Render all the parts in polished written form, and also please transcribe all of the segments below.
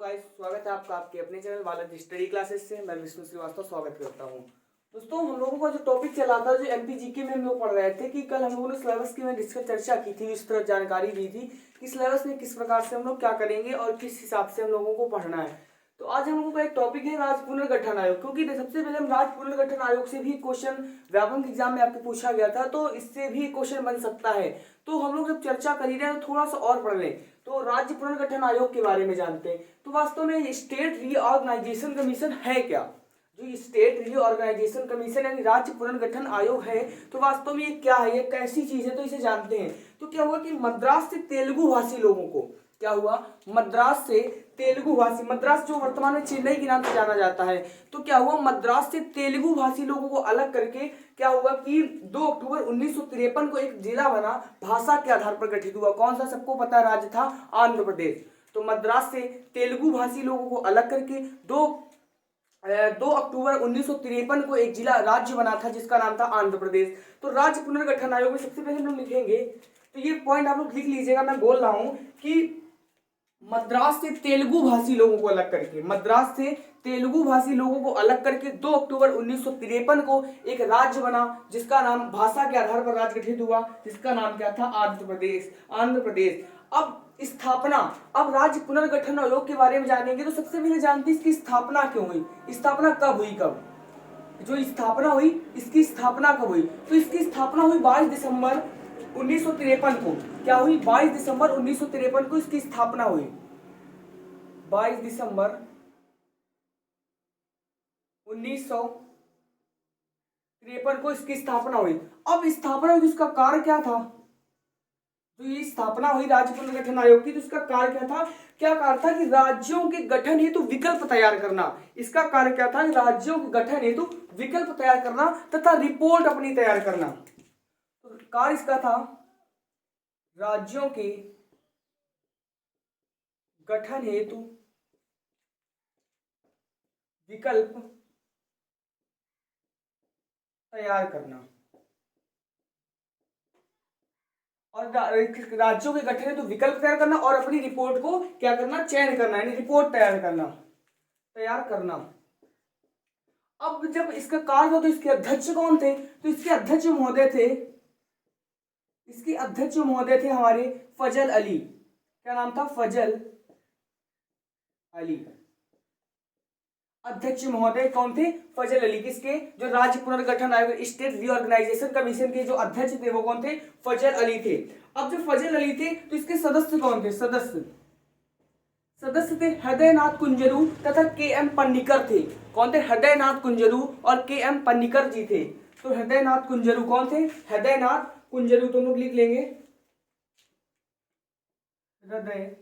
Guys, स्वागत है आपका आपके अपने चैनल बालाजी स्टडी क्लासेस से। मैं विष्णु श्रीवास्तव स्वागत करता हूं। दोस्तों, हम लोगों का जो टॉपिक चला था, जो एमपीजीके में हम लोग पढ़ रहे थे कि कल हम लोगों ने सिलेबस की डिस्कस चर्चा की थी, इस तरह जानकारी दी थी कि सिलेबस में किस प्रकार से हम लोग क्या करेंगे और किस हिसाब से हम लोगों को पढ़ना है। तो आज हम लोगों का एक टॉपिक है राज्य पुनर्गठन आयोग, क्योंकि सबसे पहले हम राज्य पुनर्गठन आयोग से भी क्वेश्चन व्यापक एग्जाम में आपको पूछा गया था, तो इससे भी क्वेश्चन बन सकता है। तो हम लोग जब चर्चा कर ही रहे हैं तो थोड़ा सा और पढ़ लें। तो राज्य पुनर्गठन आयोग के बारे में जानते हैं। तो वास्तव में स्टेट रीऑर्गेनाइजेशन कमीशन है क्या? जो स्टेट रीऑर्गेनाइजेशन कमीशन यानी राज्य पुनर्गठन आयोग है, तो वास्तव में ये क्या है, ये कैसी चीज है, तो इसे जानते हैं। तो क्या हुआ कि मद्रास से तेलुगु भाषी लोगों को, क्या हुआ, मद्रास से तेलुगु भाषी, मद्रास जो वर्तमान में चेन्नई के नाम से जाना जाता है, तो क्या हुआ, मद्रास से तेलुगु भाषी लोगों को अलग करके क्या हुआ कि 2 अक्टूबर 1953 को एक जिला बना, भाषा के आधार पर गठित हुआ। कौन सा? सबको पता है, राज्य था आंध्र प्रदेश। तो मद्रास से तेलुगु भाषी लोगों को अलग करके 2 अक्टूबर 1953 को एक जिला राज्य बना था जिसका नाम था आंध्र प्रदेश। तो राज्य पुनर्गठन आयोग में सबसे पहले हम लोग लिखेंगे, तो ये पॉइंट आप लोग लिख लीजिएगा। मैं बोल रहा हूं कि मद्रास से तेलुगु भाषी लोगों को अलग करके, मद्रास से तेलुगु भाषी लोगों को अलग करके 2 अक्टूबर 1953 को एक राज्य बना जिसका नाम, भाषा के आधार पर राज्य गठित हुआ जिसका नाम क्या था? आंध्र प्रदेश। आंध्र प्रदेश। अब स्थापना, अब राज्य पुनर्गठन आयोग के बारे में जानेंगे। तो सबसे पहले जानते हैं इसकी स्थापना क्यों हुई, स्थापना कब हुई, कब जो स्थापना हुई, इसकी स्थापना कब हुई? तो इसकी स्थापना हुई 22 दिसंबर 1953 को। क्या हुई? 22 दिसंबर 1953 को इसकी स्थापना हुई। 22 दिसंबर 1953 को इसकी स्थापना हुई। अब स्थापना हुई, इसका कार्य क्या था? तो ये स्थापना हुई राज्य पुनर्गठन आयोग की, तो इसका कार्य क्या था? क्या कार्य था कि राज्यों के गठन हेतु विकल्प तैयार करना। इसका कार्य क्या था? राज्यों के गठन हेतु विकल्प तैयार करना तथा रिपोर्ट अपनी तैयार करना। तो कार्य इसका था राज्यों के गठन हेतु विकल्प तैयार करना और राज्यों के गठन हेतु विकल्प तैयार करना और अपनी रिपोर्ट को क्या करना? चयन करना, यानी रिपोर्ट तैयार करना। अब जब इसका कार्य हो तो इसके अध्यक्ष कौन थे? तो इसके अध्यक्ष महोदय थे हमारे फजल अली। क्या नाम था? फजल अली। अध्यक्ष महोदय कौन थे? फजल अली। किसके? जो राज्य पुनर्गठन आयोग, स्टेट रीऑर्गेनाइजेशन कमीशन के जो अध्यक्ष थे वो कौन थे? फजल अली थे। अब जो फजल अली थे तो इसके सदस्य कौन थे? सदस्य थे हृदयनाथ कुंजरू तथा के.एम. पन्नीकर थे। कौन थे? हृदयनाथ कुंजरू और के.एम. पन्नीकर जी थे। तो हृदयनाथ कुंजरू कौन थे? हृदयनाथ कुंजरू, तुम लोग लिख लेंगे, हृदयनाथ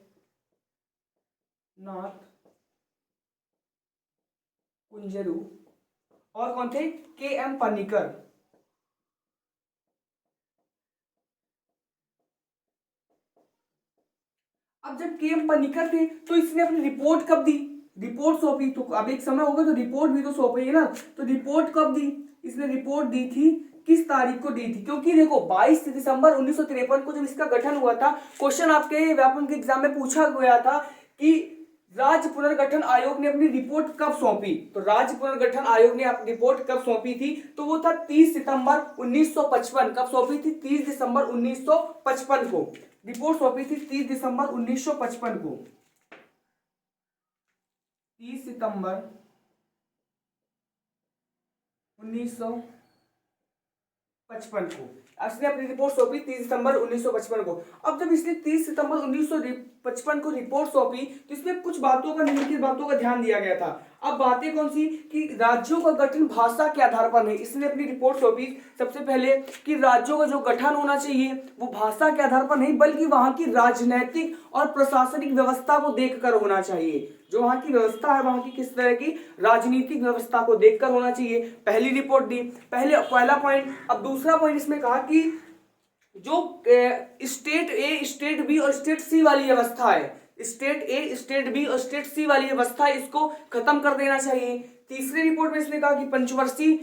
कुंजरू। और कौन थे? के.एम. पन्नीकर। अब जब के.एम. पन्नीकर थे तो इसने अपनी रिपोर्ट कब दी? रिपोर्ट सौंपी। तो अब एक समय होगा तो रिपोर्ट भी तो सौंपेगी ना। तो रिपोर्ट कब दी? इसने रिपोर्ट दी थी, किस तारीख को दी थी? क्योंकि देखो 22 दिसंबर 1953 को जब इसका गठन हुआ था, क्वेश्चन आपके व्यापक एग्जाम में पूछा गया था कि राज्य पुनर्गठन आयोग ने अपनी रिपोर्ट कब सौंपी। तो राज्य पुनर्गठन आयोग ने अपनी रिपोर्ट कब सौंपी थी? तो वो था 30 सितंबर 1955। कब सौंपी थी? 30 दिसंबर 1955 को रिपोर्ट सौंपी थी। 30 दिसंबर 1955 को, 30 सितंबर 1955 को इसने अपनी रिपोर्ट सौंपी। 30 सितंबर 1955 को। अब जब इसने 30 सितंबर 1955 को रिपोर्ट सौंपी तो इसमें कुछ बातों का, निम्नलिखित बातों का ध्यान दिया गया था। अब बातें कौन सी? कि राज्यों का गठन भाषा के आधार पर नहीं। इसने अपनी रिपोर्ट सौंपी सबसे पहले कि राज्यों का जो गठन होना चाहिए वो भाषा के आधार पर नहीं, बल्कि वहां की राजनैतिक और प्रशासनिक व्यवस्था को देखकर होना चाहिए। जो वहां की व्यवस्था है, वहां की किस तरह की राजनीतिक व्यवस्था को देखकर होना चाहिए। पहली रिपोर्ट दी, पहला पॉइंट। अब दूसरा पॉइंट इसमें कहा कि जो स्टेट ए, स्टेट बी और स्टेट सी वाली व्यवस्था है, स्टेट ए, स्टेट बी और स्टेट सी वाली व्यवस्था, इसको खत्म कर देना चाहिए। तीसरी रिपोर्ट में इसने कहा कि पंचवर्षीय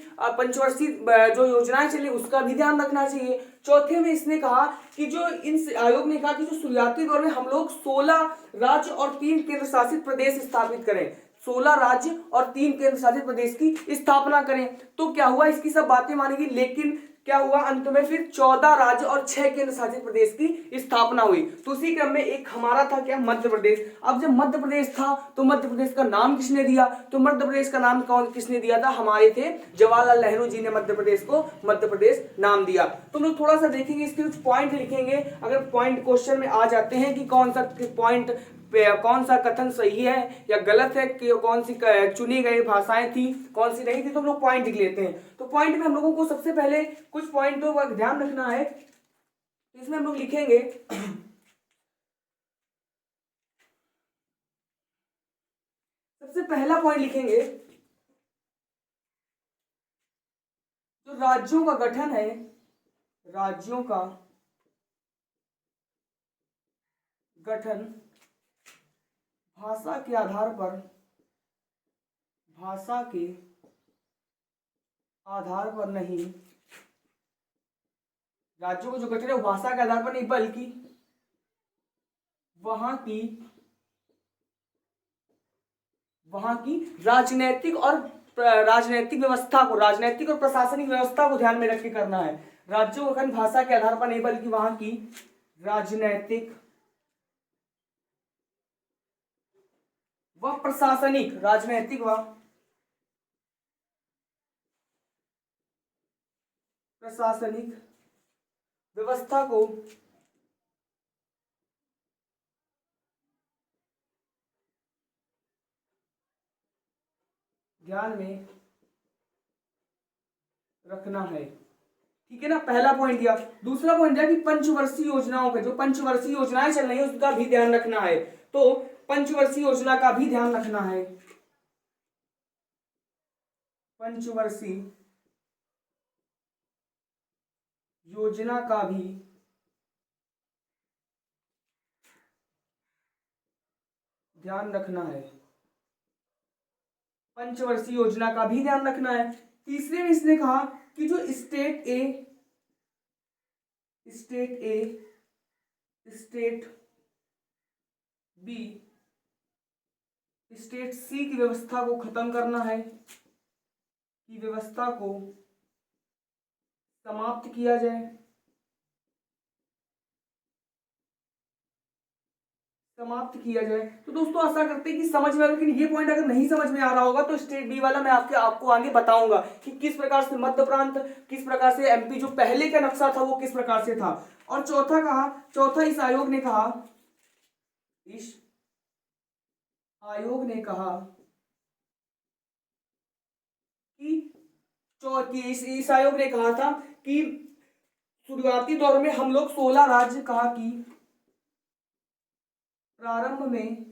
जो योजनाएं चली उसका भी ध्यान रखना चाहिए। चौथे में इसने कहा कि जो इन आयोग ने कहा कि जो शुरुआती दौर में हम लोग 16 राज्य और 3 केंद्र शासित प्रदेश स्थापित करें, 16 राज्य और 3 केंद्र शासित प्रदेश की स्थापना करें। तो क्या हुआ, इसकी सब बातें मानी गई, लेकिन क्या हुआ अंत में फिर 14 राज्य और 6 केंद्र शासित प्रदेश की स्थापना हुई। तो उसी क्रम में एक हमारा था क्या, मध्य प्रदेश। अब जब मध्य प्रदेश था तो मध्य प्रदेश का नाम किसने दिया, तो मध्य प्रदेश का नाम कौन किसने दिया था, हमारे थे जवाहरलाल नेहरू जी ने मध्य प्रदेश को मध्य प्रदेश नाम दिया। तो हम लोग थोड़ा सा देखेंगे, इसके कुछ पॉइंट लिखेंगे। अगर पॉइंट क्वेश्चन में आ जाते हैं कि कौन सा पॉइंट, कौन सा कथन सही है या गलत है, कि कौन सी चुनी गई भाषाएं थी, कौन सी नहीं थी, तो हम लोग पॉइंट लिख लेते हैं। तो पॉइंट में हम लोगों को सबसे पहले कुछ पॉइंटों का ध्यान रखना है। इसमें हम लोग लिखेंगे सबसे पहला पॉइंट लिखेंगे, जो राज्यों का गठन है, राज्यों का गठन भाषा के आधार पर, भाषा के आधार पर नहीं, राज्यों का जो गठन है वो भाषा के आधार पर नहीं, बल्कि वहां की राजनीतिक और राजनीतिक व्यवस्था को, राजनीतिक और प्रशासनिक व्यवस्था को ध्यान में रख के करना है। राज्यों का गठन भाषा के आधार पर नहीं, बल्कि वहां की राजनीतिक व प्रशासनिक, राजनीतिक व प्रशासनिक व्यवस्था को ध्यान में रखना है। ठीक है ना, पहला पॉइंट दिया। दूसरा पॉइंट दिया कि पंचवर्षीय योजनाओं का, जो पंचवर्षीय योजनाएं चल रही है उसका भी ध्यान रखना है। तो पंचवर्षीय योजना का भी ध्यान रखना है, पंचवर्षीय योजना का भी ध्यान रखना है, पंचवर्षीय योजना का भी ध्यान रखना है। तीसरे में इसने कहा कि जो state A, state B, state सी की व्यवस्था को खत्म करना है, की व्यवस्था को समाप्त किया जाए, समाप्त किया जाए। तो दोस्तों आशा करते हैं कि समझ में आ, लेकिन ये पॉइंट अगर नहीं समझ में आ रहा होगा तो स्टेट बी वाला मैं आपको आगे बताऊंगा कि किस प्रकार से मध्य प्रांत, किस प्रकार से एमपी जो पहले का नक्शा था वो किस प्रकार से था। और चौथा इस आयोग ने कहा, इस आयोग ने कहा कि इस आयोग ने कहा था कि शुरुआती दौर में हम लोग 16 राज्य, कहा कि प्रारंभ में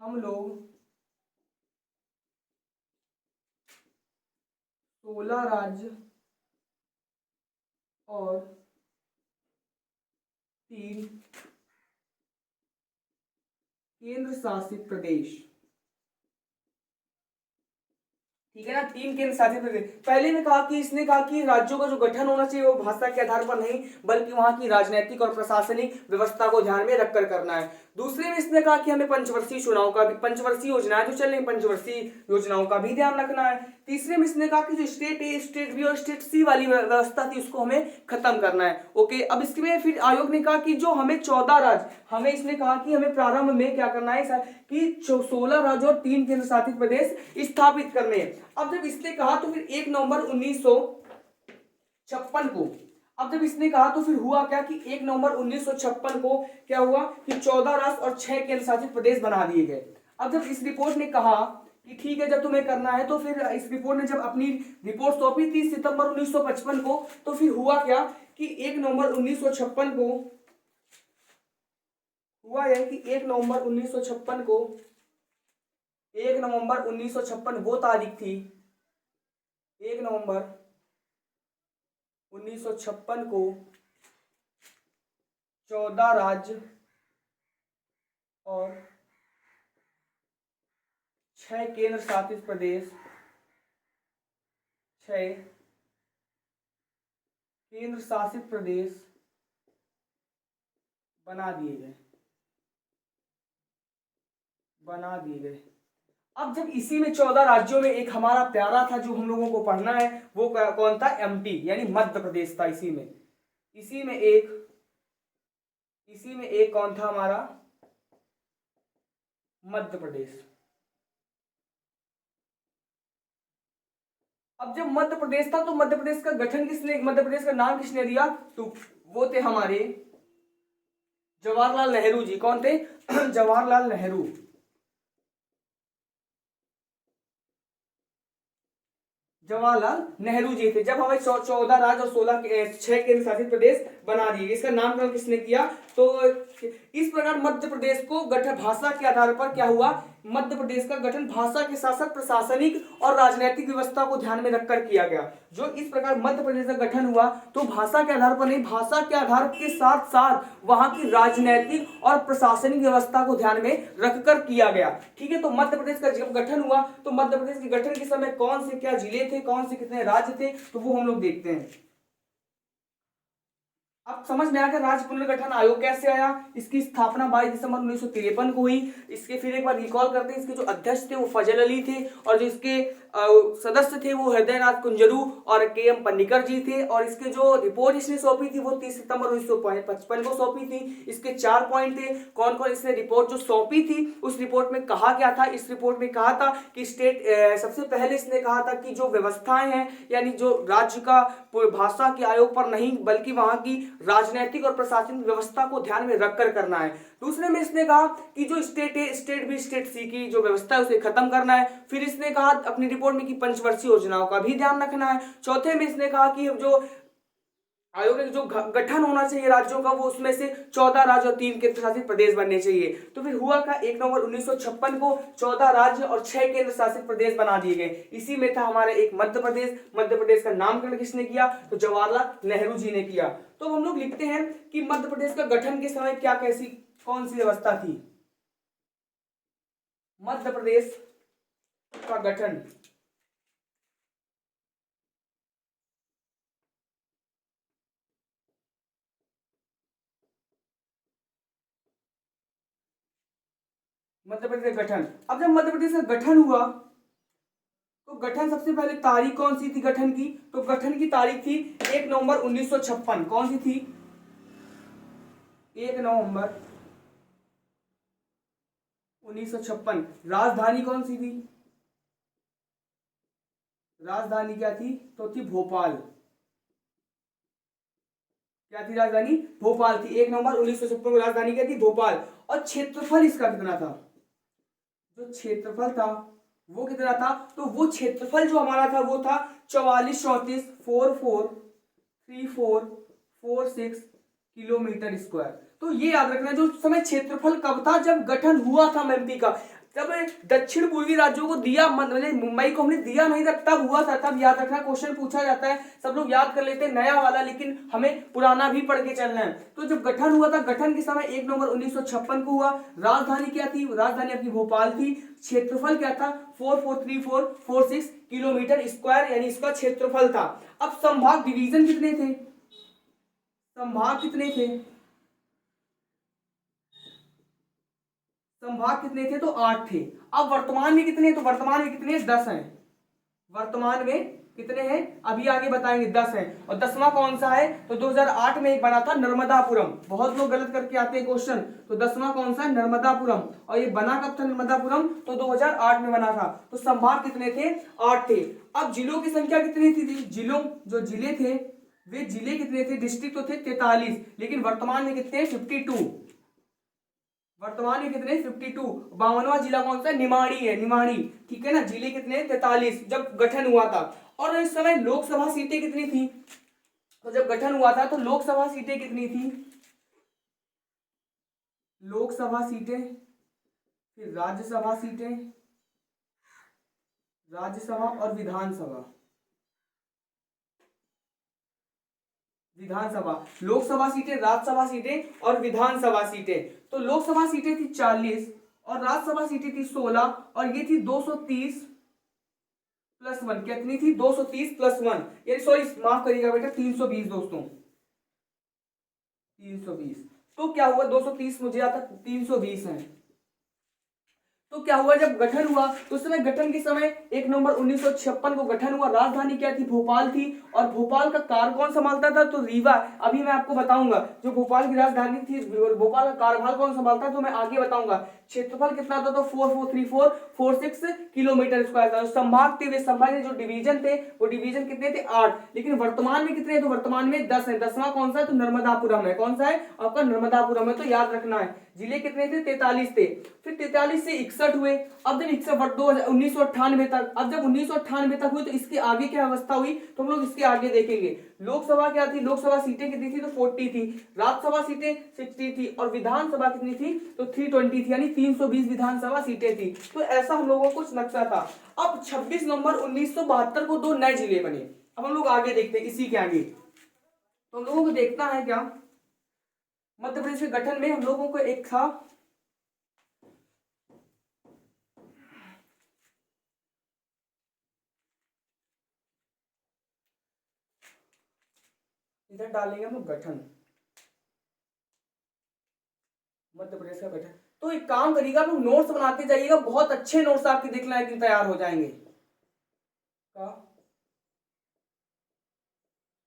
हम लोग 16 राज्य और 3 केंद्र शासित प्रदेश, ठीक है ना, 3 केंद्र शासित प्रदेश। पहले में कहा कि इसने कहा कि राज्यों का जो गठन होना चाहिए वो भाषा के आधार पर नहीं, बल्कि वहां की राजनीतिक और प्रशासनिक व्यवस्था को ध्यान में रखकर करना है। दूसरे में इसने कहा कि हमें पंचवर्षीय चुनाव का भी, पंचवर्षीय योजनाएं जो चल रही पंचवर्षीय योजनाओं का भी ध्यान रखना है। तीसरे में इसने कहा कि जो स्टेट ए, स्टेट बी और स्टेट सी वाली व्यवस्था थी उसको हमें खत्म करना है। ओके, अब इसमें फिर आयोग ने कहा कि जो हमें 14 राज्य, हमें इसने कहा कि हमें प्रारंभ में क्या करना है कि 16 राज्य और 3 केंद्र शासित प्रदेश स्थापित करने हैं। अब जब इसने कहा तो फिर 1 नवंबर 1956 को, अब जब इसने कहा तो फिर हुआ क्या कि 1 नवंबर 1956 को क्या हुआ कि 14 राज्य और 6 केंद्र शासित प्रदेश बना दिए गए। अब जब इस रिपोर्ट ने कहा कि ठीक है जब तुम्हें करना है, तो फिर इस रिपोर्ट ने जब अपनी रिपोर्ट सौंपी 30 सितंबर 1955 को, तो फिर हुआ क्या कि 1 नवंबर 1956 को हुआ यह कि 1 नवंबर 1956 को, 1 नवंबर 1956 वो तारीख थी, 1 नवंबर 1956 को 14 राज्य और 6 केंद्र शासित प्रदेश, 6 केंद्र शासित प्रदेश बना दिए गए, बना दिए गए। अब जब इसी में 14 राज्यों में एक हमारा प्यारा था जो हम लोगों को पढ़ना है, वो कौन था? एमपी यानी मध्य प्रदेश था। इसी में एक कौन था हमारा? मध्य प्रदेश। अब जब मध्य प्रदेश था तो मध्य प्रदेश का गठन किसने, मध्य प्रदेश का नाम किसने दिया? तो वो थे हमारे जवाहरलाल नेहरू जी। कौन थे? जवाहरलाल नेहरू। जवाहरलाल नेहरू जी थे। जब हमें 14 राज्य और 6 केंद्र शासित प्रदेश बना दिए, इसका नामकरण किसने किया? तो इस प्रकार मध्य प्रदेश को गठन भाषा के आधार पर क्या हुआ? मध्य प्रदेश का गठन भाषा के साथ साथ प्रशासनिक और राजनीतिक व्यवस्था को ध्यान में रखकर किया गया। जो इस प्रकार मध्य प्रदेश का गठन हुआ तो भाषा के आधार पर नहीं, भाषा के आधार के साथ साथ वहां की राजनीतिक और प्रशासनिक व्यवस्था को ध्यान में रखकर किया गया। ठीक है, तो मध्य प्रदेश का जब गठन हुआ तो मध्य प्रदेश के गठन के समय कौन से क्या जिले थे, कौन से कितने राज्य थे, तो वो हम लोग देखते हैं। अब समझ में आया राज्य पुनर्गठन आयोग कैसे आया? इसकी स्थापना 22 दिसंबर 1953 को हुई। इसके फिर एक बार रिकॉल करते हैं, इसके जो अध्यक्ष थे वो फजल अली थे और जो इसके सदस्य थे वो हृदयनाथ कुंजरू और के.एम. पन्नीकर जी थे। और इसके जो रिपोर्ट इसने सौंपी थी वो 30 सितंबर 1955 को सौंपी थी। इसके 4 पॉइंट थे। कौन कौन इसने रिपोर्ट जो सौंपी थी, उस रिपोर्ट में कहा क्या था? इस रिपोर्ट में कहा था कि सबसे पहले इसने कहा था कि जो व्यवस्थाएं हैं यानी जो राज्य का भाषा के आयोग पर नहीं बल्कि वहां की राजनीतिक और प्रशासनिक व्यवस्था को ध्यान में रखकर करना है। दूसरे में इसने कहा कि जो स्टेट है, स्टेट बी स्टेट सी की जो व्यवस्था है उसे खत्म करना है। फिर इसने कहा अपनी रिपोर्ट में कि पंचवर्षीय योजनाओं का भी ध्यान रखना है। चौथे में इसने कहा कि जो आयोग का जो गठन होना चाहिए राज्यों का वो उसमें से 14 राज्य और 3 केंद्र शासित प्रदेश बनने चाहिए। तो फिर हुआ का 1 नवंबर 1956 को 14 राज्य और 6 केंद्र शासित प्रदेश बना दिए गए। इसी में था हमारा एक मध्य प्रदेश। मध्य प्रदेश का नामकरण किसने किया? तो जवाहरलाल नेहरू जी ने किया। तो हम लोग लिखते हैं कि मध्य प्रदेश का गठन के समय क्या कौन सी व्यवस्था थी? मध्य प्रदेश का गठन मध्य प्रदेश का गठन। अब जब मध्य प्रदेश का गठन हुआ तो गठन सबसे पहले तारीख कौन सी थी गठन की? तो गठन की तारीख थी 1 नवंबर 1956। कौन सी थी? 1 नवंबर 1956। राजधानी कौन सी थी? राजधानी क्या थी? तो थी भोपाल। क्या थी? राजधानी भोपाल थी। 1 नवंबर 1956 को राजधानी क्या थी? भोपाल। और क्षेत्रफल इसका कितना था? जो क्षेत्रफल था वो कितना था? तो वो क्षेत्रफल जो हमारा था वो था 4434 किलोमीटर स्क्वायर। तो ये याद रखना, जो समय क्षेत्रफल कब था? जब गठन हुआ था एमपी का, जब दक्षिण पूर्वी राज्यों को दिया, मुंबई को हमने दिया नहीं था तब हुआ था। तब याद रखना, क्वेश्चन पूछा जाता है, सब लोग याद कर लेते हैं नया वाला, लेकिन हमें पुराना भी पढ़ के चलना है। तो जब गठन हुआ था, गठन के समय 1 नवंबर 1956 को हुआ। राजधानी क्या थी? राजधानी अपनी भोपाल थी। क्षेत्रफल क्या था? 443446 किलोमीटर स्क्वायर यानी इसका क्षेत्रफल था। अब संभाग डिवीजन कितने थे? संभाग कितने थे? संभाग कितने थे? तो 8 थे। अब वर्तमान में कितने? तो वर्तमान में कितने? 10 हैं। वर्तमान में कितने हैं? अभी आगे बताएंगे। 10 हैं। और 10वां कौन सा है? तो 2008 में एक बना था नर्मदापुरम। बहुत लोग गलत करके आते हैं क्वेश्चन। तो 10वां कौन सा है? नर्मदापुरम। और ये बना कब था नर्मदापुरम? तो 2008 में बना था। तो संभाग कितने थे? 8 थे। अब जिलों की संख्या कितनी थी? जिलों जो जिले थे वे जिले कितने थे? डिस्ट्रिक्ट तो थे 43, लेकिन वर्तमान में कितने? 52। वर्तमान में कितने? 52। 52वां जिला कौन सा है? निमाड़ी है। निमाड़ी, ठीक है ना। जिले कितने? 43 जब गठन हुआ था। और इस समय लोकसभा सीटें कितनी थी? तो जब गठन हुआ था तो लोकसभा सीटें कितनी थी? लोकसभा सीटें, फिर राज्यसभा सीटें, राज्यसभा और विधानसभा। विधानसभा, लोकसभा सीटें, राज्यसभा सीटें और विधानसभा सीटें। तो लोकसभा सीटें थी 40 और राज्यसभा सीटें थी 16 और ये थी 230+1। कितनी थी? 230+1, ये सॉरी माफ करिएगा बेटा 320 दोस्तों, 320। तो क्या हुआ, 230 मुझे आता 320 है। तो क्या हुआ, जब गठन हुआ तो उस समय गठन के समय 1 नवंबर 1956 को गठन हुआ। राजधानी क्या थी? भोपाल थी। और भोपाल का कार्य कौन संभालता था? तो रीवा। अभी मैं आपको बताऊंगा जो भोपाल की राजधानी थी, भोपाल का कार्यभार कौन संभालता है तो मैं आगे बताऊंगा। क्षेत्रफल कितना था? तो 443446 किलोमीटर स्क्वायर था। संभाग थे वे, संभाग जो डिवीजन थे वो डिवीजन कितने थे? 8। लेकिन वर्तमान में कितने? तो वर्तमान में 10 है। 10वां कौन सा है? तो नर्मदापुरम है। कौन सा है आपका? नर्मदापुरम है। तो याद रखना है। जिले कितने थे? 43 थे। फिर 43 से 61 हुए। अब जब 1998 तक, अब जब 1998 तक हुई तो इसके आगे क्या अवस्था हुई तो हम लोग इसके आगे देखेंगे। लोकसभा क्या थी? लोकसभा सीटें कितनी थी? तो 40 थी। राज्यसभा सीटें 60 थी और विधानसभा कितनी थी? तो 320 थी, यानी 320 विधानसभा सीटें थी। तो ऐसा हम लोगों को कुछ नक्शा था। अब 26 नवंबर 1972 को 2 नए जिले बने। अब हम लोग आगे देखते हैं इसी के आगे। तो हम लोगों को देखना है क्या, मध्य प्रदेश के गठन में हम लोगों को एक था, इधर डालेंगे हम लोग गठन, मध्य प्रदेश का गठन। तो एक काम करिएगा, आप लोग नोट्स बनाते जाइएगा, बहुत अच्छे नोट्स आपके देखना है कि तैयार हो जाएंगे।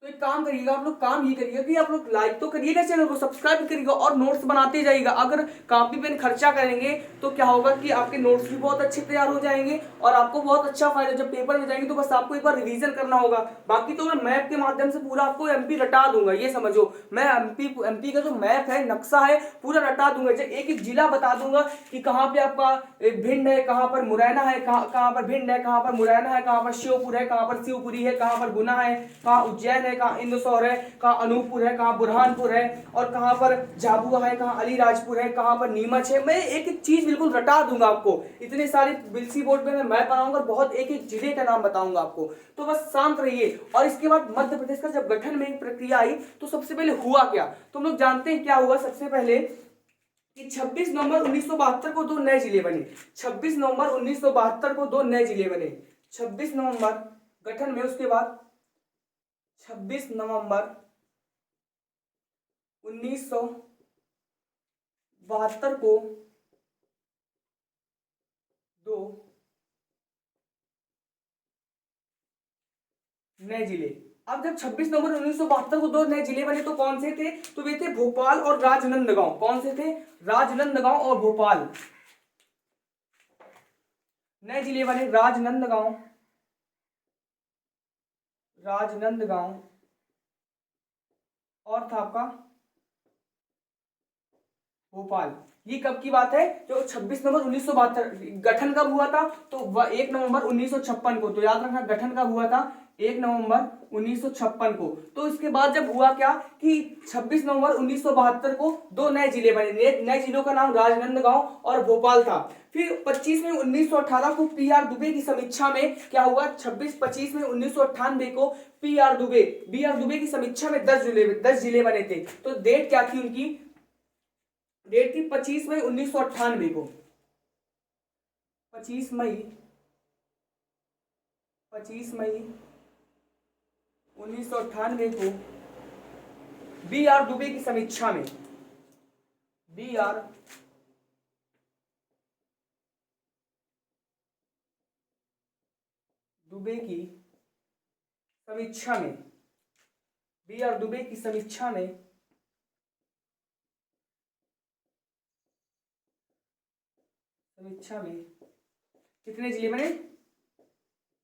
तो एक काम करिएगा, आप लोग काम ये करिएगा कि आप लोग लाइक तो करिएगा, चैनल को सब्सक्राइब करिएगा और नोट्स बनाते जाइएगा। अगर कॉपी पेन खर्चा करेंगे तो क्या होगा कि आपके नोट्स भी बहुत अच्छे तैयार हो जाएंगे और आपको बहुत अच्छा फायदा। जब पेपर में जाएंगे तो बस आपको एक बार रिवीजन करना होगा। बाकी तो मैं मैप के माध्यम से पूरा आपको एमपी रटा दूंगा, ये समझो। मैं एमपी का जो मैप है, नक्शा है, पूरा रटा दूंगा। एक एक जिला बता दूंगा कि कहाँ पे आपका भिंड है, कहाँ पर मुरैना है, कहाँ पर भिंड है, कहाँ पर मुरैना है, कहाँ पर श्योपुर है, कहाँ पर शिवपुरी है, कहाँ पर गुना है, कहाँ उज्जैन है, कहाँ इंदौर है, कहाँ अनूपपुर है, कहाँ बुरहानपुर है, और कहाँ पर झाबुआ है, कहाँ अलीराजपुर है, कहाँ पर नीमच है। मैं एक एक चीज बिल्कुल रटा दूंगा आपको। इतने सारे बिल्सी बोर्ड में मैं मैप बनाऊंगा, बहुत एक एक जिले का नाम बताऊंगा आपको। तो बस शांत रहिए। और इसके बाद मध्य प्रदेश का जब गठन में एक प्रक्रिया आई तो सबसे पहले हुआ क्या, तुम लोग जानते हैं क्या हुआ? सबसे पहले कि 26 नवंबर 1972 को 2 नए जिले बने। 26 नवंबर 1972 को 2 नए जिले बने। 26 नवंबर गठन में, उसके बाद 26 नवंबर 1972 को 2 नए जिले। अब जब 26 नवंबर 1972 को 2 नए जिले बने तो कौन से थे? तो वे थे भोपाल और राजनंदगांव। कौन से थे? राजनंदगांव और भोपाल। नए जिले बने राजनंदगांव, राजनंदगांव और था आपका भोपाल। ये कब की बात है? जो 26 नवंबर 1972। गठन कब हुआ था? तो 1 नवंबर 1956 को। तो याद रखना गठन कब हुआ था? 1 नवंबर 1956 को। तो इसके बाद जब हुआ क्या कि 26 नवंबर 1972 को 2 नए जिले बने। नए जिलों का नाम राजनंदगांव और भोपाल था। फिर 25 में 1918 को पीआर दुबे की समीक्षा में क्या हुआ? 25 में 1998 को पीआर दुबे की समीक्षा में 10 जिले बने थे। तो डेट क्या थी उनकी? डेट थी 25 मई 1998 को। 25 मई 1998 को बी आर दुबे की समीक्षा में, बी आर दुबे की समीक्षा में, बी आर दुबे की समीक्षा में कितने जिले बने?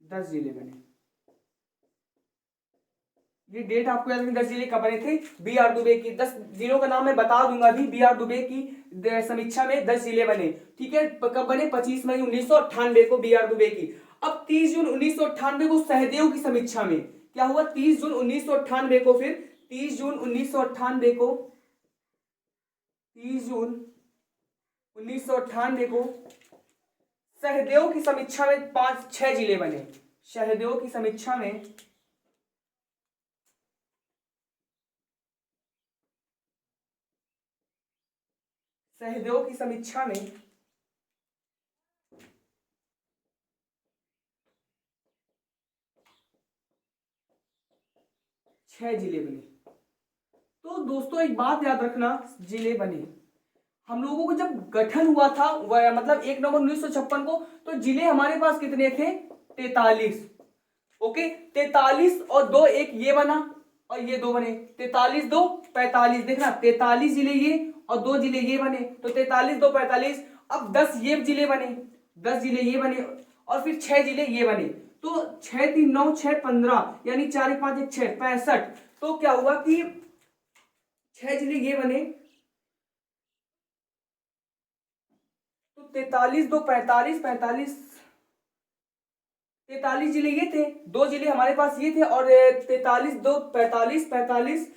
10 जिले बने। ये डेट आपको याद रखनी, 10 जिले कब बने थे? बी आर दुबे की 10 जिलों का नाम मैं बता दूंगा अभी। बी आर दुबे की समीक्षा में 10 जिले बने। ठीक है, कब बने? 25 मई 1998 को बी आर दुबे की। अब 30 जून 1998 को सहदेव की समीक्षा में क्या हुआ? 30 जून 1998 को, फिर 30 जून 1998 को, 30 जून 1998 को सहदेव की समीक्षा में 5-6 जिले बने। सहदेव की समीक्षा में 6 जिले बने। तो दोस्तों एक बात याद रखना, जिले बने हम लोगों को जब गठन हुआ था मतलब 1 नवंबर 1956 को, तो जिले हमारे पास कितने थे? 43। ओके, 43 और 2 एक ये बना और ये 2 बने, 43 2 45। देखना 43 जिले ये और 2 जिले ये बने, तो 43 2 45। अब 10 ये जिले बने, 10 जिले ये बने और फिर 6 जिले ये बने। तो 6 3 9 6 15 यानी 4 1 5 1 6 65। तो क्या हुआ कि 6 जिले ये बने, तो 43 2 45 45, 43 जिले ये थे, 2 जिले हमारे पास ये थे और 43 2 45 45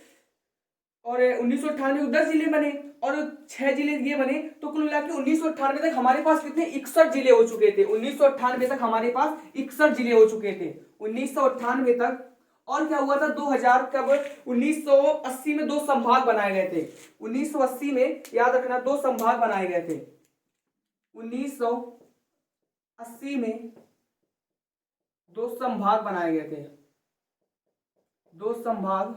और 1998 को 10 जिले बने और 6 जिले ये बने। तो कुल मिला के 1998 तक हमारे पास कितने? 61 जिले हो चुके थे। 1998 तक हमारे पास 61 जिले हो चुके थे 1998 तक। और क्या हुआ था 2000 कब? 1980 में 2 संभाग बनाए गए थे। 1980 में याद रखना 2 संभाग बनाए गए थे। 1980 में 2 संभाग बनाए गए थे, 2 संभाग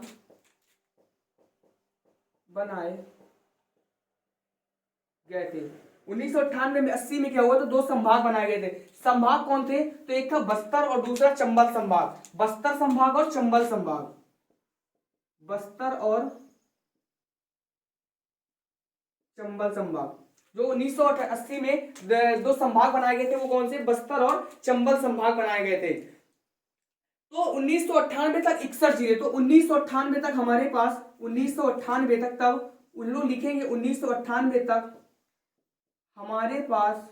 बनाए गए थे 1998 में। 80 में क्या हुआ? तो 2 संभाग बनाए गए थे। संभाग कौन थे? तो एक था बस्तर और दूसरा चंबल संभाग। बस्तर संभाग और चंबल संभाग, बस्तर और चंबल संभाग। जो 1980 में 2 संभाग बनाए गए थे वो कौन से? बस्तर और चंबल संभाग बनाए गए थे। तो 1998 तक 61 जिले। तो 1998 तक हमारे पास 1998 तक, तब उन लोग लिखेंगे 1998 तक हमारे पास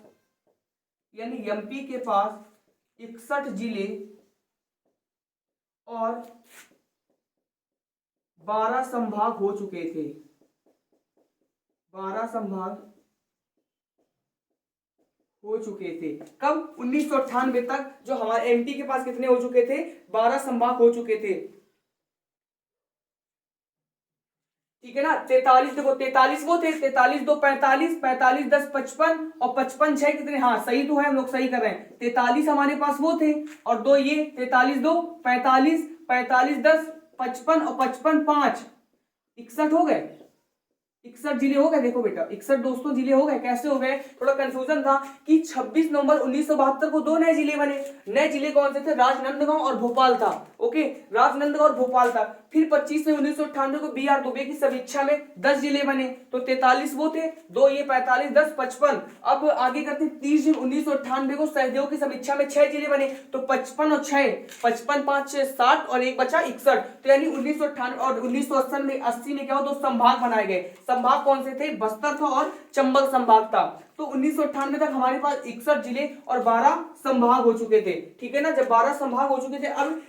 यानी एमपी के पास 61 जिले और 12 संभाग हो चुके थे। 12 संभाग हो चुके थे कब? 1998 तक जो हमारे एमपी के पास कितने हो चुके थे? 12 संभाग हो चुके थे। ठीक है ना। 43 देखो, 43 वो थे, 43 2 45 45 10 55 और 55 6 कितने? हाँ सही तो है, हम लोग सही कर रहे हैं। 43 हमारे पास वो थे और 2 ये, 43 2 45 45 10 55 और 55 5 61 हो गए। 61 जिले हो गए। देखो बेटा 61 दोस्तों जिले हो गए। कैसे हो गए? थोड़ा कंफ्यूजन था कि 26 नवंबर 1972 को 2 नए जिले बने। नए जिले कौन से थे? राजनंदगांव और भोपाल था। ओके, राजनंदगांव और भोपाल था। फिर 25 में 1998 को बी आर दुबे की समीक्षा में 10 जिले बने। तो 43 वो थे, 2 ये 45 10 55। अब आगे करते 30 जून 1998 को सहदेव की समीक्षा में 6 जिले बने। तो 55 और 6 55 5 6 60 और एक बचा 61। तो यानी 1998 और 1980 में 80 में क्या हो? 2 संभाग बनाए गए। संभाग कौन से थे? बस्तर था और चंबल संभाग था। तो 1998 तक हमारे पास 61 जिले और 12 संभाग हो चुके थे। ठीक है ना। जब 12 संभाग हो चुके थे, अब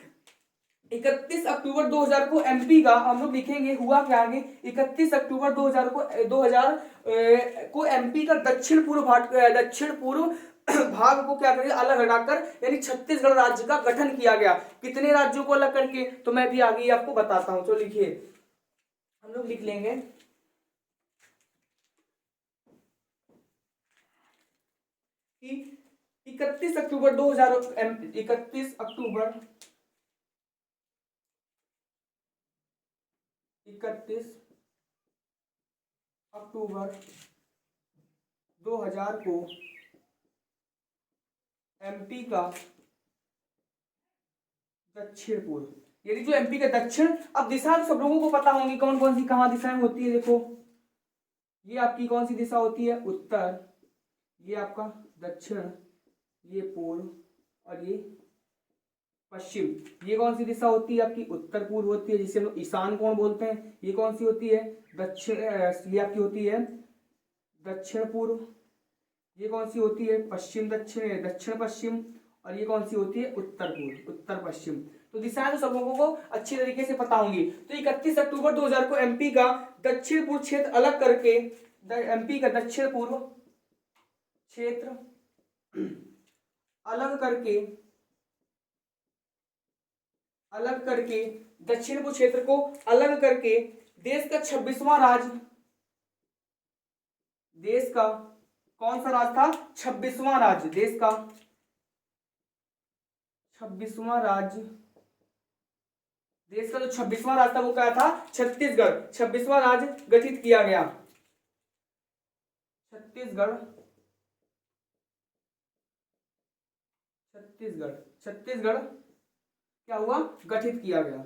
31 अक्टूबर 2000 को एमपी का हम लोग लिखेंगे हुआ क्या आगे? 31 अक्टूबर 2000 को एमपी का दक्षिण पूर्व भाग को क्या करें? अलग हटाकर यानी छत्तीसगढ़ राज्य का गठन किया गया। कितने राज्यों को अलग करके? तो मैं भी आगे आपको बताता हूं। तो लिखिए, हम लोग लिख लेंगे कि 31 अक्टूबर 2000 31 अक्टूबर 2000 को एमपी का दक्षिण पूर्व, यानी जो एमपी का दक्षिण। अब दिशा तो सब लोगों को पता होंगी कौन कौन सी कहाँ दिशाएं होती है। देखो ये आपकी कौन सी दिशा होती है? उत्तर, ये आपका दक्षिण, ये पूर्व और ये पश्चिम। ये कौन सी दिशा होती है? आपकी उत्तर पूर्व होती है, जिसे हम लोग ईशान कोण बोलते हैं। ये कौन सी होती है? दक्षिण, ये आपकी होती है दक्षिण पूर्व। ये कौन सी होती है? पश्चिम दक्षिण, दक्षिण पश्चिम। और ये कौन सी होती है? उत्तर पूर्व, उत्तर पश्चिम। तो दिशाएं तो सब लोगों को अच्छी तरीके से पता होंगी। तो 31 अक्टूबर 2000 को एमपी का दक्षिण पूर्व क्षेत्र अलग करके, एमपी का दक्षिण पूर्व क्षेत्र अलग करके दक्षिण पूर्व क्षेत्र को अलग करके देश का 26वां राज्य, देश का कौन सा राज्य था? 26वां राज्य, देश का 26वां राज्य देश का जो 26वां राज्य था वो क्या था, छत्तीसगढ़। 26वां राज्य गठित किया गया, छत्तीसगढ़, छत्तीसगढ़, छत्तीसगढ़ क्या हुआ, गठित किया गया।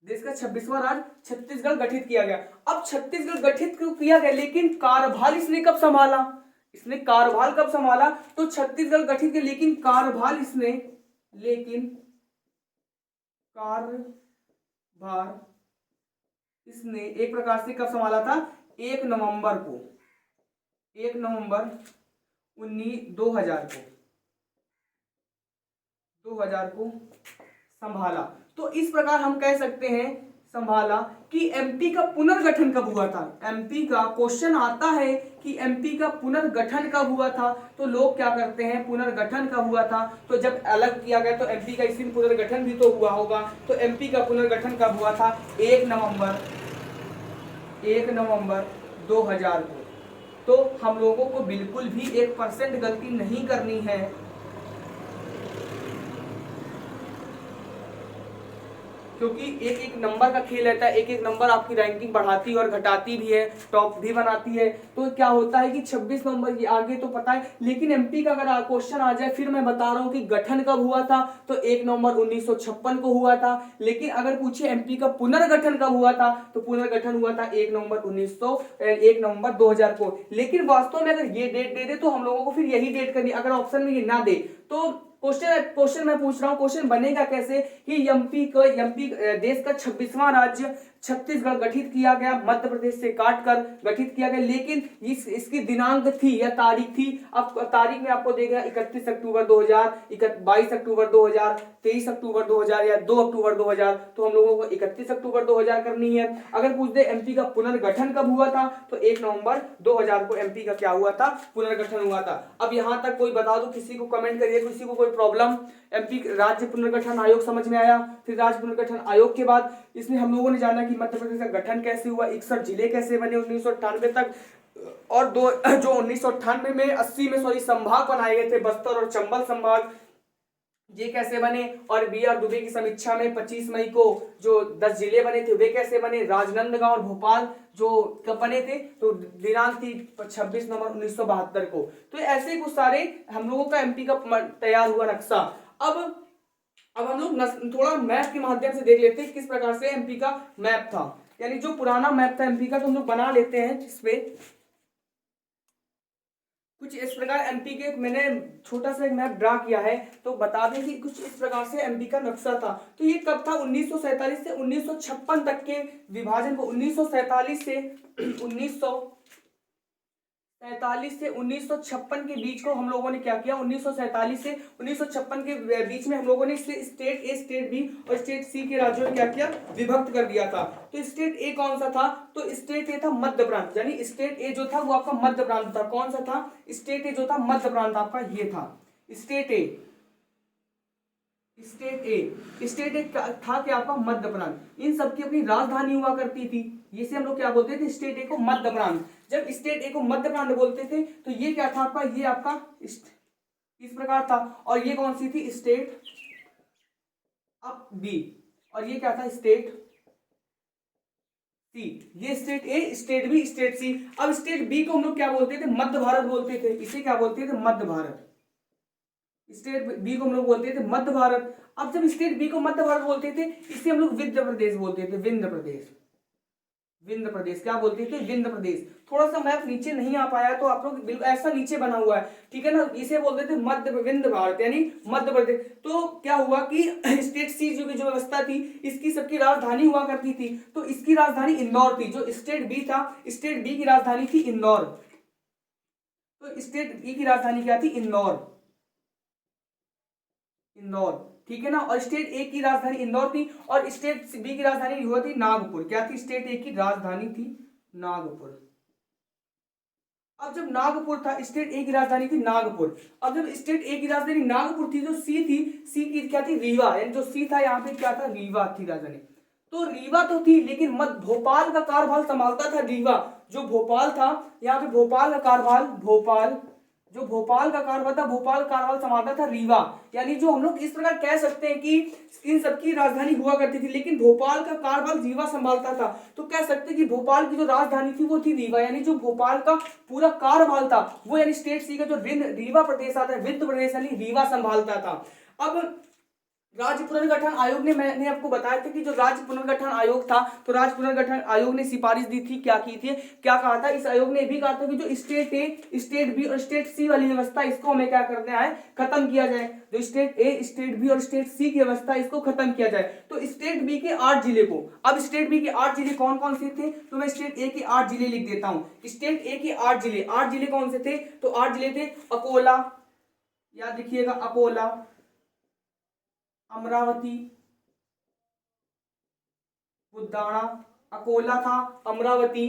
देश का 26वां राज्य छत्तीसगढ़ गठित किया गया। अब छत्तीसगढ़ गठित क्यों किया गया, लेकिन कार्यभार इसने कब संभाला, इसने कार्यभार कब संभाला, तो छत्तीसगढ़ गठित किया, लेकिन कार्यभार इसने, लेकिन कार्यभार इसने एक प्रकार से कब संभाला था, 1 नवंबर को, 1 नवंबर 2000 को संभाला। तो इस प्रकार हम कह सकते हैं संभाला कि एमपी का पुनर्गठन कब हुआ था। एमपी का क्वेश्चन आता है कि एमपी का पुनर्गठन कब हुआ था, तो लोग क्या करते हैं, पुनर्गठन कब हुआ था, तो जब अलग किया गया तो एमपी का इसी पुनर्गठन भी तो हुआ होगा। तो एमपी का पुनर्गठन कब हुआ था, 1 नवंबर 2000 को। तो हम लोगों को बिल्कुल भी 1% गलती नहीं करनी है, क्योंकि एक एक नंबर का खेल रहता है, एक एक नंबर आपकी रैंकिंग बढ़ाती और घटाती भी है, टॉप भी बनाती है। तो क्या होता है कि 26 नंबर के आगे तो पता है, लेकिन एमपी का अगर क्वेश्चन आ जाए, फिर मैं बता रहा हूं कि गठन कब हुआ था, तो 1 नवंबर 1956 को हुआ था। लेकिन अगर पूछे एमपी का पुनर्गठन कब हुआ था, तो पुनर्गठन हुआ था 1 नवंबर 2000 को। लेकिन वास्तव में अगर ये डेट दे दे तो हम लोगों को फिर यही डेट करनी, अगर ऑप्शन में ये ना दे तो क्वेश्चन मैं पूछ रहा हूं, क्वेश्चन बनेगा कैसे कि एमपी देश का 26वां राज्य छत्तीसगढ़ गठित किया गया, मध्य प्रदेश से काटकर गठित किया गया, लेकिन इसकी दिनांक थी या तारीख थी, अब तारीख में आपको देगा 31 अक्टूबर 2000, 22 अक्टूबर 2000, 23 अक्टूबर 2000 या 2 अक्टूबर 2000। तो हम लोगों को 31 अक्टूबर 2000 करनी है। अगर पूछ दे एमपी का पुनर्गठन कब हुआ था, तो 1 नवंबर 2000 को एमपी का क्या हुआ था, पुनर्गठन हुआ था। अब यहां तक कोई बता दो, किसी को कमेंट करिए, किसी को कोई प्रॉब्लम। एमपी राज्य पुनर्गठन आयोग समझ में आया। फिर राज्य पुनर्गठन आयोग के बाद इसमें हम लोगों ने जाना कि मध्य प्रदेश का गठन कैसे हुआ, 61 जिले कैसे बने 1998 तक, और जो 1998 में 80 में संभाग बनाए गए थे, बस्तर और चंबल संभाग, ये कैसे बने। और बी आर दुबे की समीक्षा में 25 मई को जो 10 जिले बने थे वे कैसे बने, राजनांदगांव और भोपाल जो कब बने थे, तो दिनांक थी 26 नवंबर 1972 को। तो ऐसे कुछ सारे हम लोगों का एमपी का तैयार हुआ नक्शा। अब हम लोग थोड़ा मैप के माध्यम से देख लेते हैं किस प्रकार से एमपी का मैप था, यानी जो पुराना मैप था एमपी का, तो हम लोग बना लेते हैं जिसपे कुछ इस प्रकार एमपी के मैंने छोटा सा एक मैप ड्रा किया है। तो बता दें कि कुछ इस प्रकार से एमपी का नक्शा था। तो ये कब था, 1947 से 1956 तक के विभाजन को, 1947 से 1956 के बीच को हम लोगों ने क्या किया, 1947 से 1956 के बीच में हम लोगों ने स्टेट ए, स्टेट बी और स्टेट सी के राज्यों में क्या किया, विभक्त कर दिया था। तो स्टेट ए कौन सा था, तो स्टेट ए था मध्य प्रांत, यानी स्टेट ए जो था वो आपका मध्य प्रांत था। कौन सा था, स्टेट ए जो था मध्य प्रांत आपका ये था। स्टेट ए था क्या आपका मध्य प्रांत। इन सबकी अपनी राजधानी हुआ करती थी, इसे हम लोग क्या बोलते थे, स्टेट ए को मध्य प्रांत। जब स्टेट ए को मध्य प्रांत बोलते थे तो ये क्या था आपका, ये आपका इस प्रकार था। और ये कौन सी थी, स्टेट अब बी, और ये क्या था, स्टेट सी। ये state A, state B, state सी। अब स्टेट बी को हम लोग क्या बोलते थे, मध्य भारत बोलते थे, इसे क्या बोलते थे, मध्य भारत। स्टेट बी को हम लोग बोलते थे मध्य भारत। अब जब स्टेट बी को मध्य भारत बोलते थे, इसे हम लोग विंध्य प्रदेश बोलते थे, विंध्य प्रदेश। विंध्य प्रदेश क्या बोलते थे, विंध्य प्रदेश। थोड़ा सा मैप नीचे नहीं आ पाया तो आप लोग बिल्कुल ऐसा नीचे बना हुआ है, ठीक है ना, इसे बोलते थे मध्य विंध्य भारत यानी मध्य प्रदेश। तो क्या हुआ कि स्टेट सी जो की जो व्यवस्था थी, इसकी सबकी राजधानी हुआ करती थी। तो इसकी राजधानी इंदौर थी। जो स्टेट बी था, स्टेट बी की राजधानी थी इंदौर। तो स्टेट बी की राजधानी क्या थी, इंदौर, ठीक है ना। और स्टेट ए की राजधानी इंदौर थी और स्टेट बी की राजधानी हुआ थी नागपुर। क्या थी, स्टेट ए की राजधानी थी नागपुर। अब जब नागपुर था, स्टेट ए की राजधानी थी नागपुर। अब जब स्टेट ए की राजधानी नागपुर थी, जो सी थी, सी की क्या थी, रीवा, यानी जो सी था यहाँ पे क्या था, रीवा थी राजधानी। तो रीवा तो थी, लेकिन मध्य भोपाल का कार्यभार संभालता था रीवा। जो भोपाल था, यहाँ पे भोपाल का कार्यभार, भोपाल जो भोपाल का कारभार था, भोपाल कारभार संभालता था रीवा। यानी जो हम लोग इस प्रकार कह सकते हैं कि इन सबकी राजधानी हुआ करती थी, लेकिन भोपाल का कारभार रीवा संभालता था। तो कह सकते हैं कि भोपाल की जो राजधानी थी वो थी रीवा। यानी जो भोपाल का पूरा कारभार था वो यानी स्टेट सी का जो रीवा प्रदेश आता है, विंध्य प्रदेश यानी रीवा संभालता था। अब राज्य पुनर्गठन आयोग ने, मैंने आपको बताया था कि जो राज्य पुनर्गठन आयोग था, तो राज्य पुनर्गठन आयोग ने सिफारिश दी थी, क्या की थी, क्या कहा था, इस आयोग ने भी कहा था कि जो स्टेट ए, स्टेट बी और स्टेट सी वाली व्यवस्था, इसको हमें क्या करना है, खत्म किया जाए। जो स्टेट ए, स्टेट बी और स्टेट सी की व्यवस्था, इसको खत्म किया जाए। तो स्टेट बी के 8 जिले को, अब स्टेट बी के 8 जिले कौन कौन से थे, तो मैं स्टेट ए के 8 जिले लिख देता हूं। स्टेट ए के 8 जिले, 8 जिले कौन से थे, तो 8 जिले थे अकोला, याद रखिएगा, अकोला, अमरावती, बुद्धाड़ा, अकोला था, अमरावती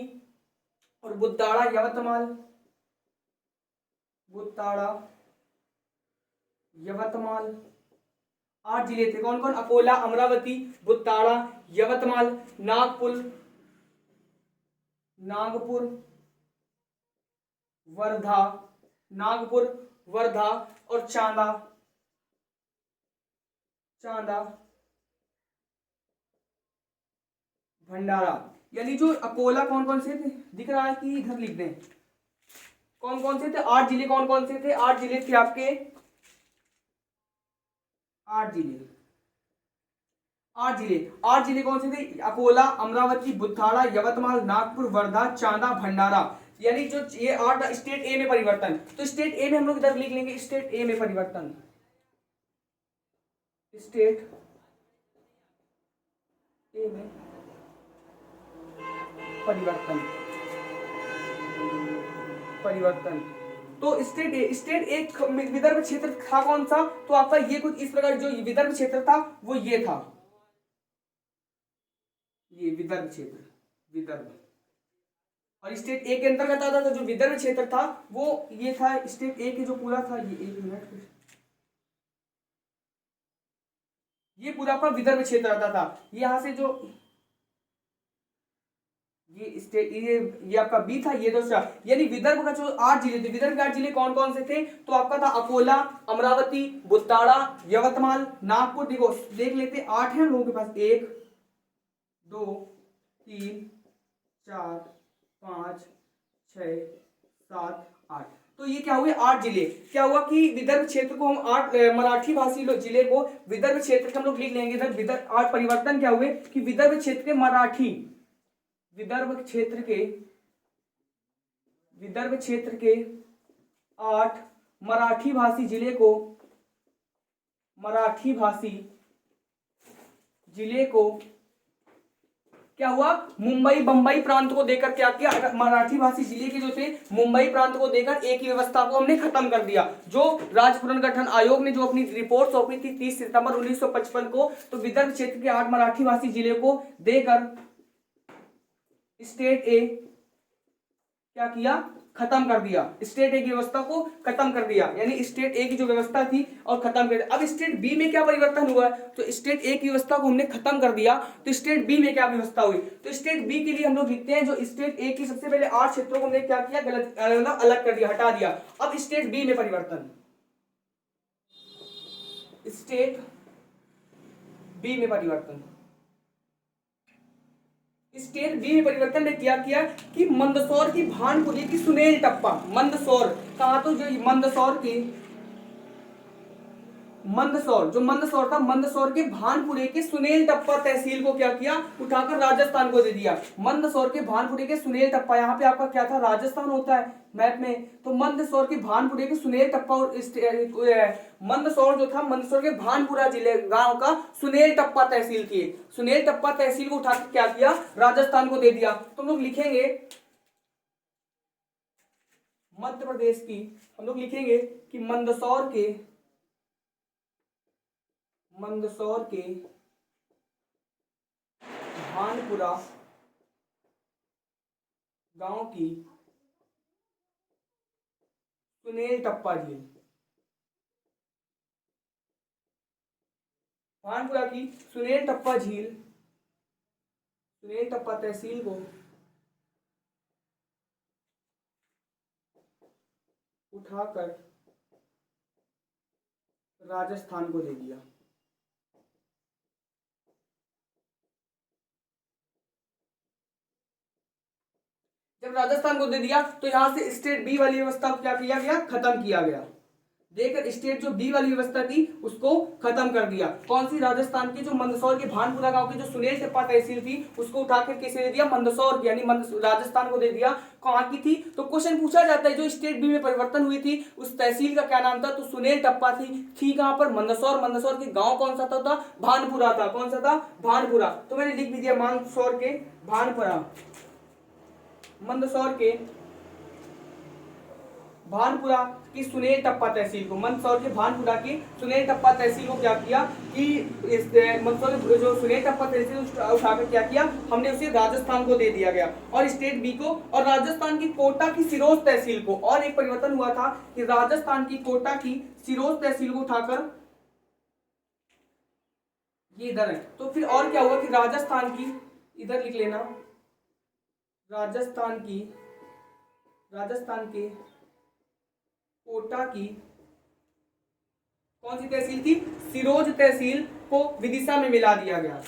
और बुद्धाड़ा, यवतमाल, बुद्धाड़ा, यवतमाल, 8 जिले थे। कौन कौन, अकोला, अमरावती, बुद्धाड़ा, यवतमाल, नागपुर, नागपुर, वर्धा, नागपुर, वर्धा और चांदा, चांदा, भंडारा। यानी जो अकोला कौन कौन से थे, दिख रहा है कि इधर लिख दें, कौन कौन से थे, 8 जिले कौन कौन से थे, 8 जिले थे आपके, 8 जिले, 8 जिले, 8 जिले कौन से थे, अकोला, अमरावती, बुद्धाड़ा, यवतमाल, नागपुर, वर्धा, चांदा, भंडारा। यानी जो ये 8 स्टेट ए में परिवर्तन, तो स्टेट ए में हम लोग इधर लिख लेंगे, स्टेट ए में परिवर्तन, स्टेट ए में परिवर्तन, परिवर्तन। तो स्टेट एक विदर्भ क्षेत्र था कौन सा, तो आपका ये कुछ इस प्रकार, जो विदर्भ क्षेत्र था वो ये था, ये विदर्भ क्षेत्र, विदर्भ। और स्टेट ए के अंतर्गत आता था जो विदर्भ क्षेत्र था वो ये था, स्टेट ए के जो पूरा था, ये 1 मिनट, ये पूरा आपका विदर्भ क्षेत्र आता था। यहां से जो ये स्टेट, ये आपका बी था, ये दूसरा। यानी विदर्भ का जो 8 जिले थे, विदर्भ के 8 जिले कौन कौन से थे, तो आपका था अकोला, अमरावती, बुद्धाड़ा, यवतमाल, नागपुर। देखो देख लेते, 8 है लोगों के पास, 1 2 3 4 5 6 7 8। तो ये क्या हुए, 8 जिले। क्या हुआ कि विदर्भ क्षेत्र को हम 8 मराठी भाषी जिले को विदर्भ क्षेत्र के हम लोग लिख लेंगे इधर। विदर्भ 8 परिवर्तन क्या हुए कि विदर्भ क्षेत्र के मराठी, विदर्भ क्षेत्र के, विदर्भ क्षेत्र के 8 मराठी भाषी जिले को, मराठी भाषी जिले को क्या हुआ, मुंबई बंबई प्रांत को देकर क्या किया, मराठी भाषी जिले के जो थे मुंबई प्रांत को देकर एक ही व्यवस्था को हमने खत्म कर दिया। जो राज्य पुनर्गठन आयोग ने जो अपनी रिपोर्ट सौंपी थी 30 सितंबर 1955 को, तो विदर्भ क्षेत्र के 8 मराठी भाषी जिले को देकर स्टेट ए क्या किया, खत्म कर दिया, स्टेट ए की व्यवस्था को खत्म कर दिया। यानी स्टेट ए की जो व्यवस्था थी और खत्म कर दिया। अब स्टेट बी में क्या परिवर्तन हुआ, तो स्टेट ए की व्यवस्था को हमने खत्म कर दिया, तो स्टेट बी में क्या व्यवस्था हुई, तो स्टेट बी के लिए हम लोग लिखते हैं, जो स्टेट ए की सबसे पहले 8 क्षेत्रों को हमने क्या किया, गलत अलग कर दिया, हटा दिया। अब स्टेट बी में परिवर्तन, स्टेट बी में परिवर्तन, स्टेट बी में परिवर्तन ने क्या किया कि मंदसौर की भानपुरी की सुनेल टप्पा, मंदसौर कहा, तो जो मंदसौर की, मंदसौर जो मंदसौर था, मंदसौर के भानपुरे के सुनेल टप्पा तहसील को क्या किया, उठाकर राजस्थान को दे दिया। मंदसौर के भानपुरे के सुनेल टप्पा, यहाँ पे आपका क्या था, राजस्थान होता है मैप में, तो मंदसौर के भानपुरे के सुनेल टप्पा, और मंदसौर जो था, मंदसौर के भानपुरा जिले गांव का सुनेल टप्पा तहसील थी, सुनेल टप्पा तहसील को उठाकर क्या किया, राजस्थान को दे दिया। तो हम लोग लिखेंगे मध्य प्रदेश की, हम लोग लिखेंगे कि मंदसौर के, मंदसौर के भानपुरा गांव की सुनेल टप्पा झील, भानपुरा की सुनेल टप्पा झील, सुनेल टप्पा तहसील को, सुनेल टप्पा तहसील को, उठाकर राजस्थान को दे दिया। जब राजस्थान को दे दिया तो यहां से स्टेट बी वाली व्यवस्था को क्या किया गया, खत्म किया गया। देकर स्टेट जो बी वाली व्यवस्था थी उसको खत्म कर दिया। कौन सी, राजस्थान के जो मंदसौर के भानपुरा गांव की जो सुनेल टप्पा तहसील थी उसको उठाकर किसे दे दिया, मंदसौर की, यानी राजस्थान को दे दिया। कहाँ की थी, तो क्वेश्चन पूछा जाता है जो स्टेट बी में परिवर्तन हुई थी उस तहसील का क्या नाम था, तो सुनेल टप्पा थी कहां पर, मंदसौर। मंदसौर के गांव कौन सा था, भानपुरा था। कौन सा था, भानपुरा। तो मैंने लिख भी दिया मंदसौर के भानपुरा, मंदसौर के भानपुरा की सुनेल टप्पा तहसील को, मंदसौर के भानपुरा की सुनेल टप्पा तहसील को क्या किया कि इस मंदसौर जो सुनेल टप्पा तहसील उठाकर क्या किया, हमने उसे राजस्थान को दे दिया गया और स्टेट बी को, और राजस्थान की कोटा की सिरोज तहसील को। और एक परिवर्तन हुआ था कि राजस्थान की कोटा की सिरोज तहसील को उठाकर ये इधर है। तो फिर और क्या हुआ कि राजस्थान की, इधर लिख लेना, राजस्थान के कोटा की कौन सी तहसील थी, सिरोज तहसील को विदिशा में मिला दिया गया।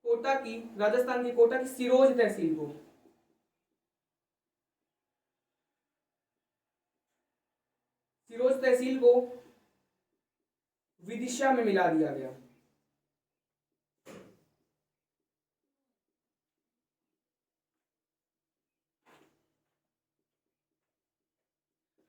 कोटा की, राजस्थान की कोटा की सिरोज तहसील को, सिरोज तहसील को विदिशा में मिला दिया गया।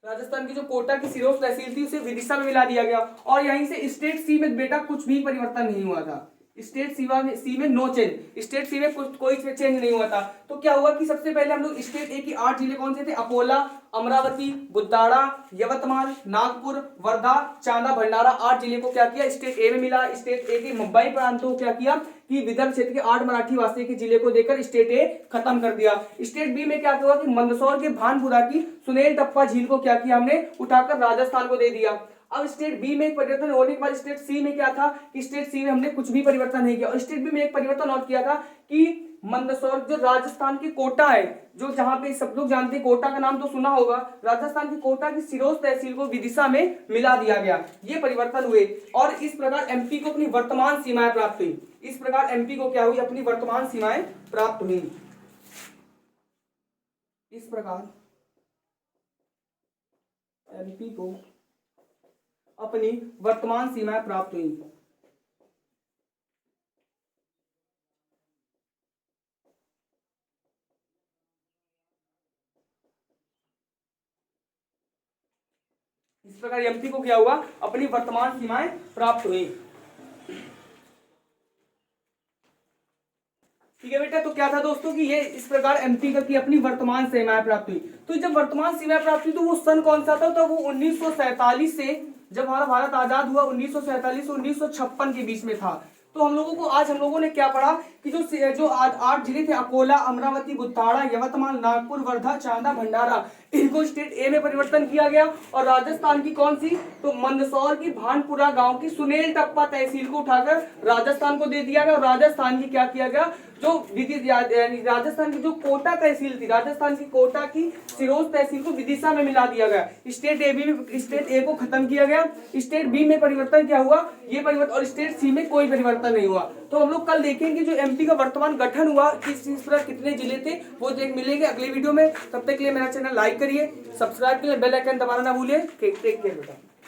राजस्थान की जो कोटा की सिरोज तहसील थी उसे विदिशा में मिला दिया गया। और यहीं से स्टेट सी में बेटा कुछ भी परिवर्तन नहीं हुआ था। स्टेट सी में नो चेंज, स्टेट सी में कोई चेंज नहीं हुआ था। तो क्या हुआ कि सबसे पहले हम लोग स्टेट ए की 8 जिले कौन से थे, अकोला, अमरावती, बुद्धाड़ा, यवतमाल, नागपुर, वर्धा, चांदा, भंडारा, 8 जिले को क्या किया, स्टेट ए में मिला। स्टेट ए के मुंबई प्रांतों को क्या किया कि विदर्भ क्षेत्र के 8 मराठी भाषी के जिले को देकर स्टेट ए खत्म कर दिया। स्टेट बी में क्या हुआ कि मंदसौर के भानपुरा की सुनेल टप्पा झील को क्या किया, हमने उठाकर राजस्थान को दे दिया। अब स्टेट बी में परिवर्तन होने के बाद स्टेट सी में क्या था कि स्टेट सी में हमने कुछ भी परिवर्तन नहीं किया। और स्टेट बी में एक परिवर्तन और किया था कि मंदसौर जो राजस्थान की कोटा है, जो जहां पे सब लोग जानते हैं, कोटा का नाम तो सुना होगा, राजस्थान की कोटा की सिरोज तहसील को विदिशा में मिला दिया गया। ये परिवर्तन हुए और इस प्रकार एमपी को अपनी वर्तमान सीमाएं प्राप्त हुई। इस प्रकार एमपी को क्या हुई, अपनी वर्तमान सीमाएं प्राप्त हुई। इस प्रकार एमपी को अपनी वर्तमान सीमाएं प्राप्त हुई। इस प्रकार एमपी को क्या हुआ, अपनी वर्तमान सीमाएं प्राप्त हुई। ठीक है बेटा, तो क्या था दोस्तों कि ये इस प्रकार एमपी की अपनी वर्तमान सीमाएं प्राप्त हुई। तो जब वर्तमान सीमाएं प्राप्त हुई तो वो सन कौन सा था, तो वो 1947 से, जब हमारा भारत आजाद हुआ 1947 से 1956 के बीच में था। तो हम लोगों को आज हम लोगों ने क्या पढ़ा कि जो 8 जिले थे, अकोला, अमरावती, बुद्धाड़ा, यवतमाल, नागपुर, वर्धा, चांदा, भंडारा, इनको स्टेट ए में परिवर्तन किया गया। और राजस्थान की कौन सी, तो मंदसौर की भानपुरा गांव की सुनेल टप्पा तहसील को उठाकर राजस्थान को दे दिया गया। और राजस्थान की क्या किया गया, जो राजस्थान की जो कोटा तहसील थी, राजस्थान की कोटा की सिरोज तहसील को विदिशा में मिला दिया गया। स्टेट ए को खत्म किया गया। स्टेट बी में परिवर्तन क्या हुआ, ये परिवर्तन, और स्टेट सी में कोई परिवर्तन नहीं हुआ। तो हम लोग कल देखेंगे जो एमपी का वर्तमान गठन हुआ, किस तरह कितने जिले थे, वो मिलेंगे अगले वीडियो में। तब तक के लिए मेरा चैनल लाइक करिए, सब्सक्राइब करिए, बेल आइकन दबाना ना भूलिए। टेक केयर बेटा।